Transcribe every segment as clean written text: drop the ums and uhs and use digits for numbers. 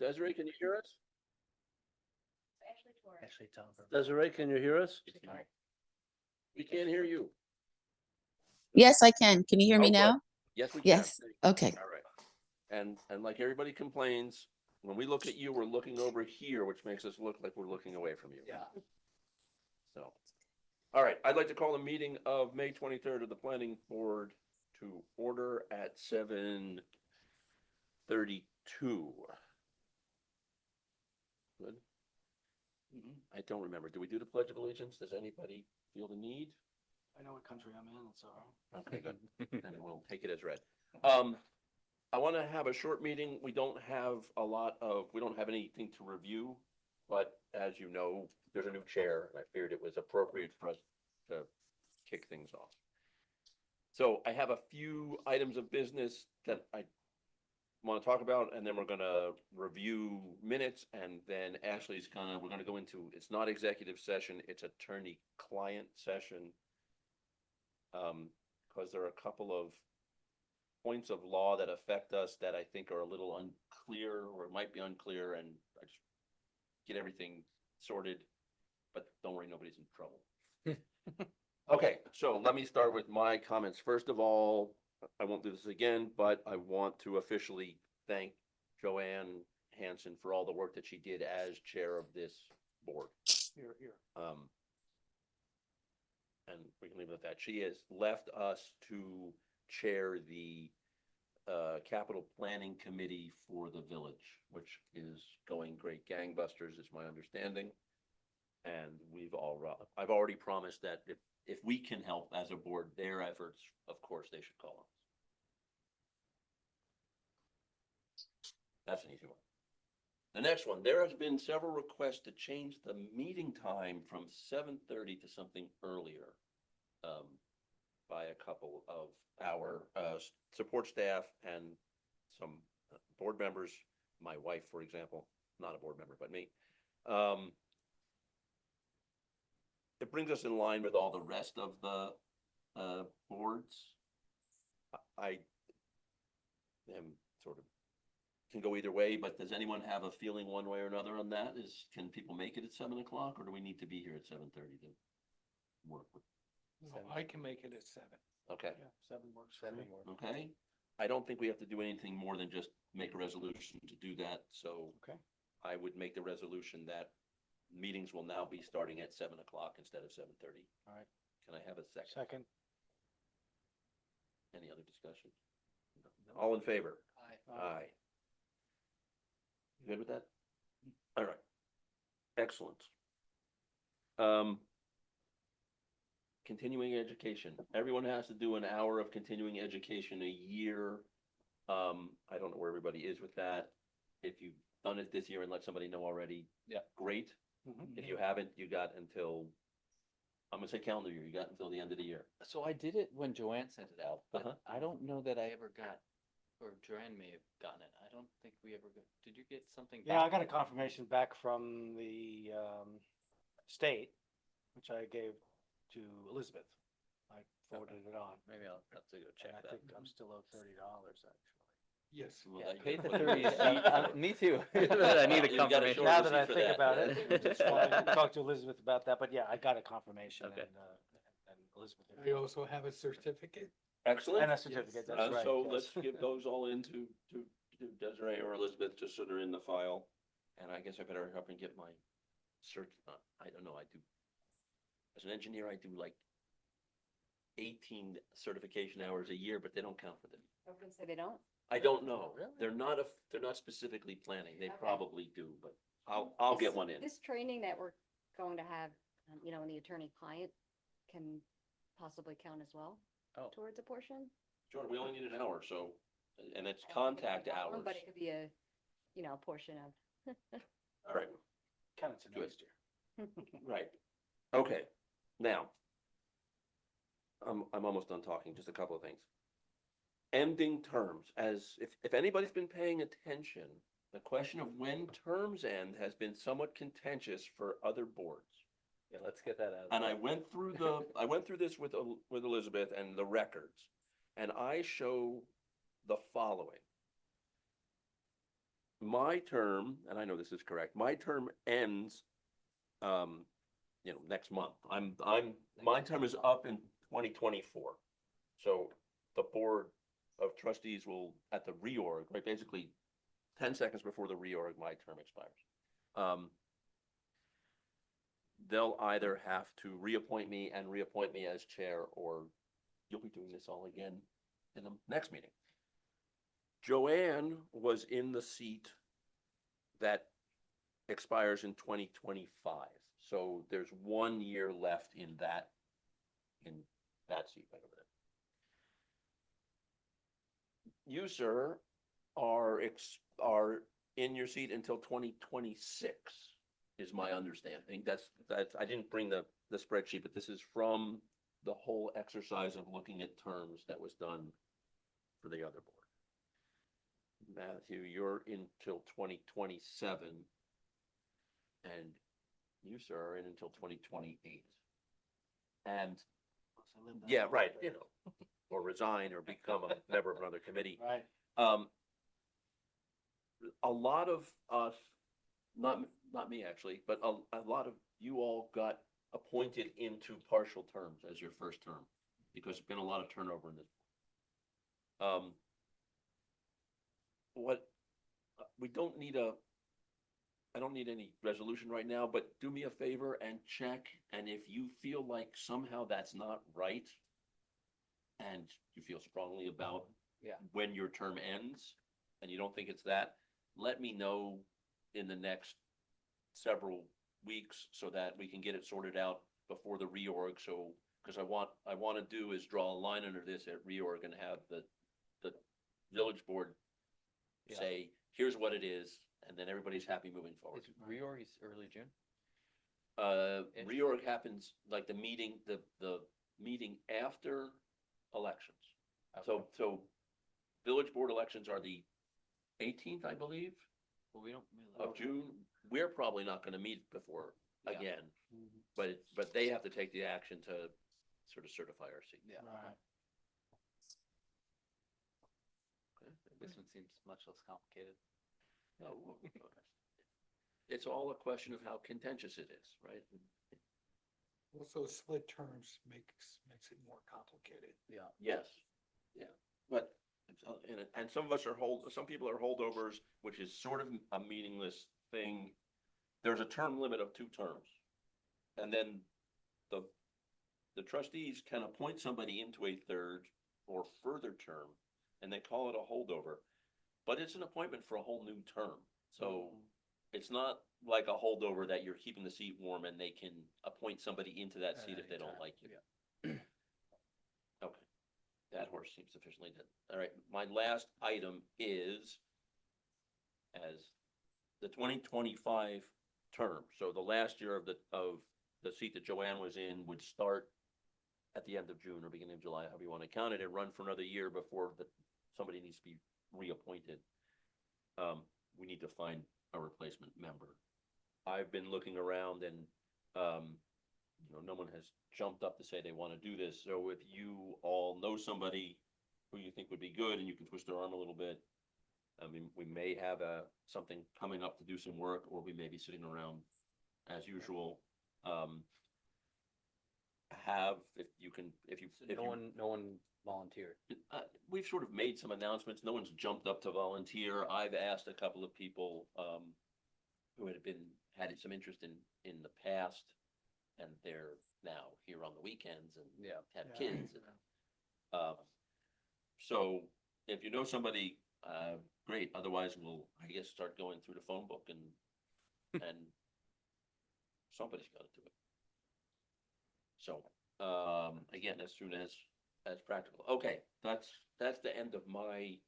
Desiree, can you hear us? Actually, tell them. Desiree, can you hear us? We can't hear you. Yes, I can. Can you hear Oh, me good. now? Yes, we can. Yes. Okay. All right. And like everybody complains, when we look at you, we're looking over here, which makes us look like we're looking away from you. Yeah. So, all right, I'd like to call the meeting of May 23rd of the Planning Board to order at 7:32. Good. I don't remember. Do we do the Pledge of Allegiance? Does anybody feel the need? I know what country I'm in, it's all right. Okay, good. Then we'll take it as read. I want to have a short meeting. We don't have anything to review, but as you know, there's a new chair, and I figured it was appropriate for us to kick things off. So I have a few items of business that I want to talk about, and then we're gonna review minutes, and then we're gonna go into, it's not executive session, it's attorney-client session. Because there are a couple of points of law that affect us that I think are a little unclear, or it might be unclear, and I just get everything sorted, but don't worry, nobody's in trouble. Okay, so let me start with my comments. First of all, I won't do this again, but I want to officially thank Joanne Hanson for all the work that she did as chair of this board. Here. And we can leave it at that. She has left us to chair the capital planning committee for the village, which is going great gangbusters, is my understanding. And I've already promised that if we can help as a board, their efforts, of course, they should call us. That's an easy one. The next one, there has been several requests to change the meeting time from 7:30 to something earlier by a couple of our support staff and some board members. My wife, for example, not a board member, but me. It brings us in line with all the rest of the boards. I am sort of can go either way, but does anyone have a feeling one way or another on that? Can people make it at 7 o'clock, or do we need to be here at 7:30 to work with? No, I can make it at 7. Okay, Yeah, 7 works for me. okay. I don't think we have to do anything more than just make a resolution to do that, so. Okay. I would make the resolution that meetings will now be starting at 7 o'clock instead of 7:30. All right. Can I have a second? Second. Any other discussion? All in favor? Aye. Aye. You good with that? All right. Excellent. Continuing education. Everyone has to do an hour of continuing education a year. I don't know where everybody is with that. If you've done it this year and let somebody know already, Yeah. great. If you haven't, you got until, I'm gonna say calendar year, you got until the end of the year. So I did it when Joanne sent it out, but Uh-huh. I don't know that I ever got, or Joanne may have gotten it. I don't think we ever got, did you get something? Yeah, I back? got a confirmation back from the state, which I gave to Elizabeth. I forwarded it on. Maybe I'll have to go And check I that. think I'm still owed $30 actually. Yes. Well, Yeah, that- pay the but- 30. Me too. I need a You got a confirmation. short Now that I receipt for think that. about it, just want to talk to Elizabeth about that, but yeah, I got a confirmation Okay. and Elizabeth. I also have a certificate. Excellent. And a certificate, that's right. So yes. let's give those all in to Desiree or Elizabeth, just so they're in the file. And I guess I better help and get my cert, I don't know, as an engineer, I do like 18 certification hours a year, but they don't count for them. I was gonna say they don't. I don't know. Really? They're not specifically planning. They Okay. probably do, but I'll get one in. This training that we're going to have, in the attorney-client can possibly count as well Oh. towards a portion. Sure, we only need an hour, so, and it's contact hours. But it could be a portion of. All right. Kind of to Good. next year. Right. Okay. Now, I'm almost done talking, just a couple of things. Ending terms, if anybody's been paying attention, the question of when terms end has been somewhat contentious for other boards. Yeah, let's get that out. And I went through this with Elizabeth and the records, and I show the following. my term, and I know this is correct, my term ends, next month. My term is up in 2024. So the Board of Trustees will, at the reorg, right, basically 10 seconds before the reorg, my term expires. They'll either have to reappoint me and reappoint me as chair, or you'll be doing this all again in the next meeting. Joanne was in the seat that expires in 2025. So there's 1 year left in that seat right over there. You, sir, are in your seat until 2026, is my understanding. That's, I didn't bring the spreadsheet, but this is from the whole exercise of looking at terms that was done for the other board. Matthew, you're in till 2027, and you, sir, are in until 2028. And, yeah, right, or resign or become a member of another committee. Right. A lot of us, not me actually, but a lot of you all got appointed into partial terms as your first term, because there's been a lot of turnover in this. I don't need any resolution right now, but do me a favor and check, and if you feel like somehow that's not right, and you feel strongly about Yeah. when your term ends, and you don't think it's that, let me know in the next several weeks so that we can get it sorted out before the reorg. So, because I want to do is draw a line under this at reorg and have the village board Yeah. say, here's what it is, and then everybody's happy moving forward. Is reorg is early June? Reorg happens like the meeting after elections. So village board elections are the 18th, I believe, Well, we don't. of June. We're probably not gonna meet before Yeah. again, but they have to take the action to sort of certify our seat. Yeah. Right. This one seems much less complicated. No, it's all a question of how contentious it is, right? Also, split terms makes it more complicated. Yeah. Yes, yeah, but, and some of us some people are holdovers, which is sort of a meaningless thing. There's a term limit of 2 terms. And then the trustees can appoint somebody into a third or further term, and they call it a holdover. But it's an appointment for a whole new term. So it's not like a holdover that you're keeping the seat warm and they can appoint somebody into that seat if they don't like you. Okay, that horse seems sufficiently dead. All right, my last item is as the 2025 term. So the last year of the seat that Joanne was in would start at the end of June or beginning of July, however you want to count it, and run for another year before somebody needs to be reappointed. We need to find a replacement member. I've been looking around and, no one has jumped up to say they want to do this. So if you all know somebody who you think would be good and you can twist their arm a little bit, I mean, we may have something coming up to do some work, or we may be sitting around as usual. No one volunteered. We've sort of made some announcements. No one's jumped up to volunteer. I've asked a couple of people, who had some interest in the past, and they're now here on the weekends and Yeah. have Yeah. kids. So if you know somebody, great. Otherwise, we'll, I guess, start going through the phone book and somebody's got to do it. So, again, as soon as practical. Okay, that's the end of my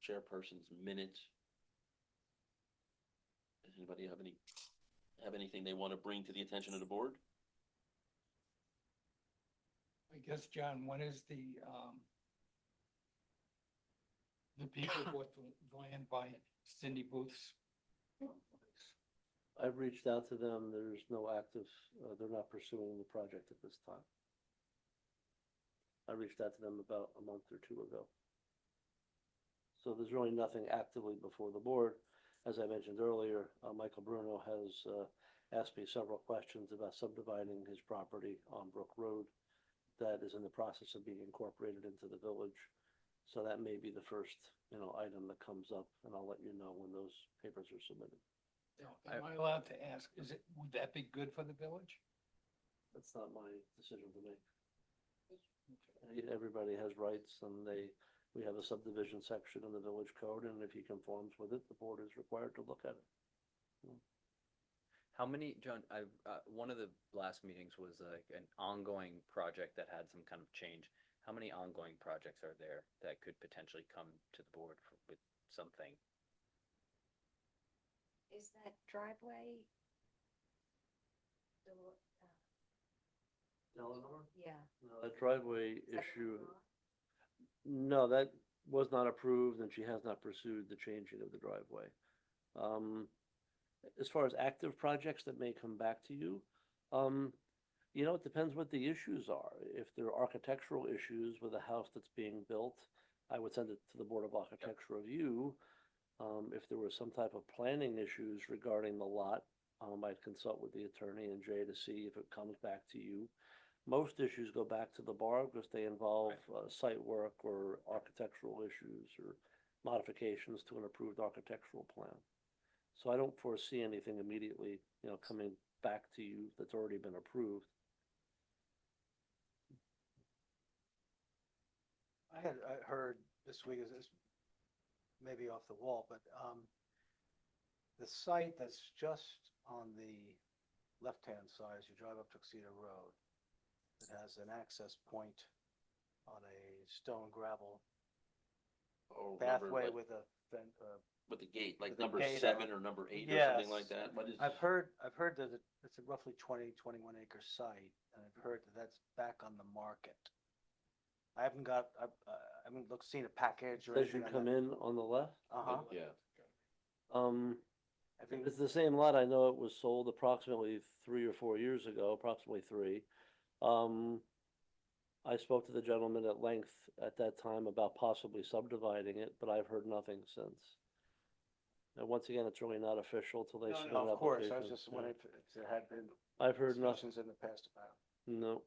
chairperson's minute. Does anybody have anything they want to bring to the attention of the board? I guess, John, when is the people with the land by Cindy Booth's? I've reached out to them. There's no active, they're not pursuing the project at this time. I reached out to them about a month or 2 ago. So there's really nothing actively before the board. As I mentioned earlier, Michael Bruno has asked me several questions about subdividing his property on Brook Road. That is in the process of being incorporated into the village. So that may be the first, item that comes up, and I'll let you know when those papers are submitted. Now, am I allowed to ask, would that be good for the village? That's not my decision to make. Everybody has rights, and we have a subdivision section in the village code, and if he conforms with it, the board is required to look at it. How many, John, one of the last meetings was like an ongoing project that had some kind of change. How many ongoing projects are there that could potentially come to the board with something? Is that driveway? Eleanor? Yeah. No, that driveway Is that issue, withdrawn? no, that was not approved, and she has not pursued the changing of the driveway. As far as active projects that may come back to you, it depends what the issues are. If there are architectural issues with a house that's being built, I would send it to the Board of Architecture Review. If there were some type of planning issues regarding the lot, I'd consult with the attorney and Jay to see if it comes back to you. Most issues go back to the bar because they involve site work or architectural issues or modifications to an approved architectural plan. So I don't foresee anything immediately, coming back to you that's already been approved. I heard this week, is maybe off the wall, but the site that's just on the left-hand side as you drive up Tuxedo Road, it has an access point on a stone gravel Oh, pathway remember, with a with the gate, like with the number gate 7 on. or number 8 or something like Yes. that? What is? I've heard that it's a roughly 21 acre site, and I've heard that that's back on the market. I haven't seen a package or As anything you on come that. in on the left, Uh-huh. Yeah. I think if it's the same lot, I know it was sold approximately 3 or 4 years ago, approximately 3. I spoke to the gentleman at length at that time about possibly subdividing it, but I've heard nothing since. And once again, it's really not official till they submit an No, of course, I was application. just wondering if there had been I've heard nothing. discussions in the past about it. No,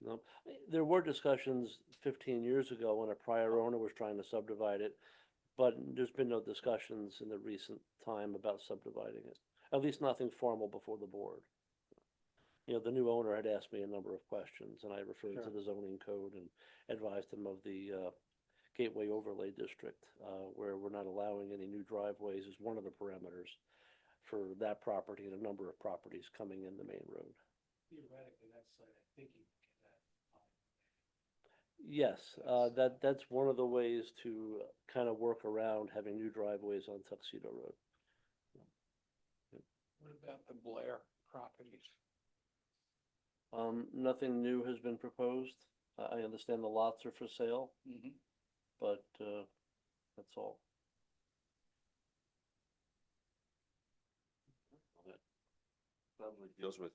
no. There were discussions 15 years ago when a prior owner was trying to subdivide it, but there's been no discussions in the recent time about subdividing it. At least nothing formal before the board. The new owner had asked me a number of questions, and I referred to Sure. the zoning code and advised him of the Gateway Overlay District, where we're not allowing any new driveways as one of the parameters for that property and a number of properties coming in the main road. Theoretically, that site, I think you can get that. Yes, that's one of the ways to kind of work around having new driveways on Tuxedo Road. What about the Blair properties? Nothing new has been proposed. I understand the lots are for sale, Mm-hmm. but, that's all. Well, that probably deals with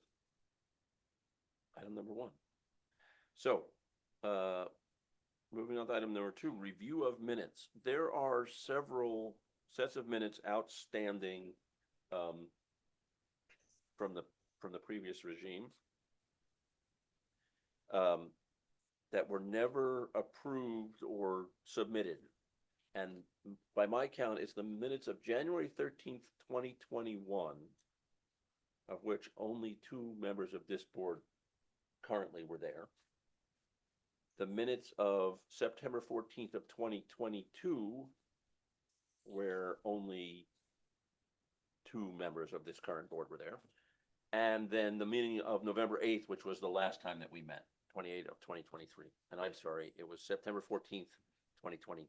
item number 1. So, moving on to item number 2, review of minutes. There are several sets of minutes outstanding from the previous regime that were never approved or submitted. And by my count, it's the minutes of January 13th, 2021, of which only 2 members of this board currently were there. The minutes of September 14th of 2022, where only 2 members of this current board were there. And then the meeting of November 8th, which was the last time that we met, 28th of 2023. And I'm sorry, it was September 14th, 2022.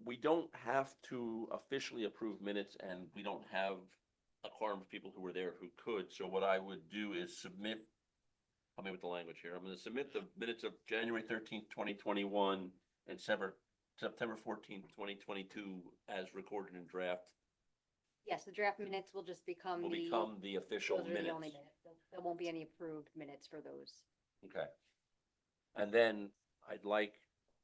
We don't have to officially approve minutes, and we don't have a quorum of people who were there who could. So what I would do is submit, help me with the language here. I'm going to submit the minutes of January 13th, 2021 and September 14th, 2022 as recorded in draft. Yes, the draft minutes will just become Will the. become the official Those are the only minutes. minutes. There won't be any approved minutes for those. Okay. And then I'd like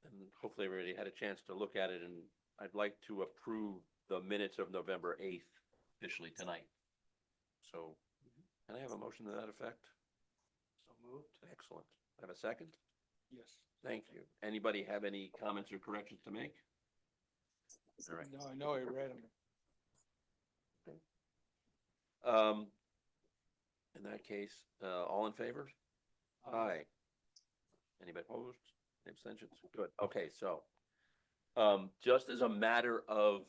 and hopefully everybody had a chance to look at it, and I'd like to approve the minutes of November 8th officially tonight. So, can I have a motion to that effect? So moved. Excellent. Have a second? Yes. Thank you. Anybody have any comments or corrections to make? All right. No, I know, I read them. In that case, all in favor? Aye. Anybody opposed? Abstentions? Good. Okay, so, just as a matter of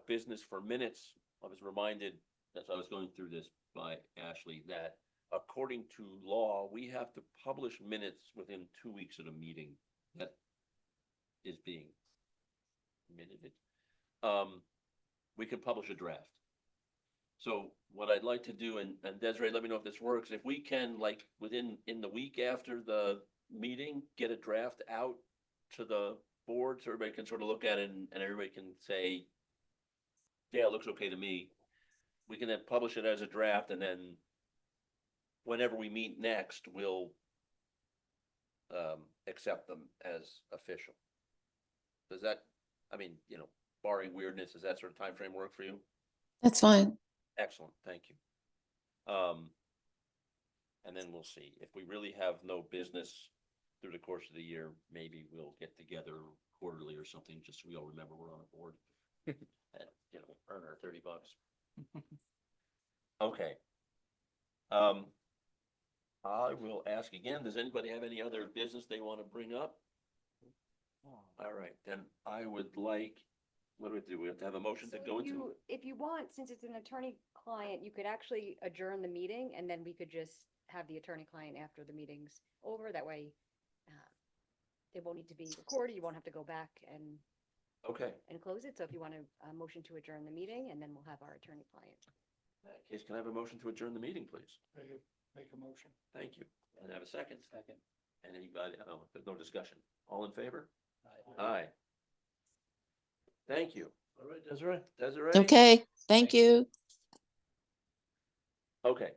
business for minutes, I was reminded, as I was going through this by Ashley, that according to law, we have to publish minutes within 2 weeks of the meeting that is being minuted. We can publish a draft. So what I'd like to do, and Desiree, let me know if this works, if we can, like, in the week after the meeting, get a draft out to the board, so everybody can sort of look at it and everybody can say, yeah, it looks okay to me. We can then publish it as a draft, and then whenever we meet next, we'll accept them as official. Does that, I mean, barring weirdness, does that sort of time frame work for you? That's fine. Excellent, thank you. And then we'll see. If we really have no business through the course of the year, maybe we'll get together quarterly or something, just so we all remember we're on a board. And, earn our $30. Okay. I will ask again, does anybody have any other business they want to bring up? All right, then I would like, what do? We have to have a motion to So go into? If you want, since it's an attorney-client, you could actually adjourn the meeting and then we could just have the attorney-client after the meeting's over. That way, it won't need to be recorded. You won't have to go back and Okay, close it. So if you want a motion to adjourn the meeting, and then we'll have our attorney-client. in that case, can I have a motion to adjourn the meeting, please? Make a motion. Thank you. And have a second? Second. And anybody, there's no discussion. All in favor? Aye. Thank you. All right, Desiree? Desiree? Okay, thank you. Okay,